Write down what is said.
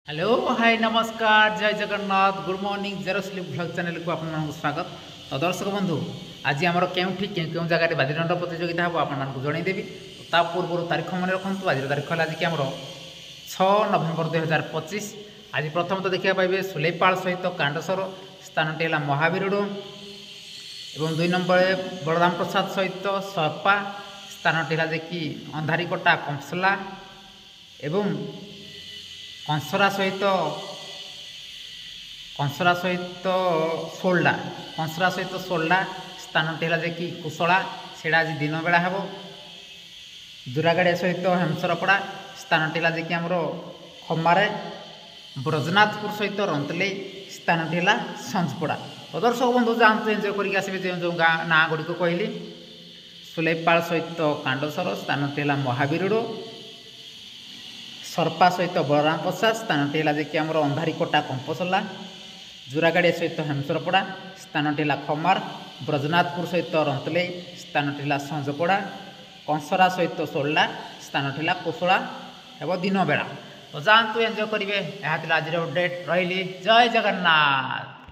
Hello hi नमस्कार जय Jagannath good morning जेरो sleep blog channel को आपको स्वागत। तो दर्शक बंधु आज आम क्यों जगह बाजीदंड प्रतियोगिता हम आपको जनईदेवी। ता पूर्व तारीख मन रखु आज तारीख है आज कि आम 6 नवेम्बर 2025। आज प्रथम तो देखा पाइबे सुलेपाल सहित कांडसर स्थान है महावीरुड़ और 2 नंबर बलराम प्रसाद सहित सर्पा स्थान है कि अंधारीकोटा कंसला एवं कंसरा सहित सोल्डा स्थान है कि कुशला से आज दिन बेला हे। दुरागाड़िया सहित हेमसरपड़ा स्थान है कि आमर खमारे ब्रजनाथपुर सहित रंतले स्थान है संजपड़ा। तो दर्शक बंधु जातु एंजय करके जो गाँ ना गुड़िक कहली सुलेपाल सहित कांडसर स्थान है महावीरुड़ सर्पा सहित बलराम प्रसाद स्थान है कि आमर अंधारीकोटा कंपसला जुरागाड़िया सहित हेमसरपड़ा स्थान है खमार ब्रजनाथपुर सहित रंतले स्थान है संजपड़ा कंसरा सहित सोल्ला स्थान है कुशला एवं दिन बेला। तो जातु एंजय करेंगे। यह आज अपडेट रही। जय जगन्नाथ।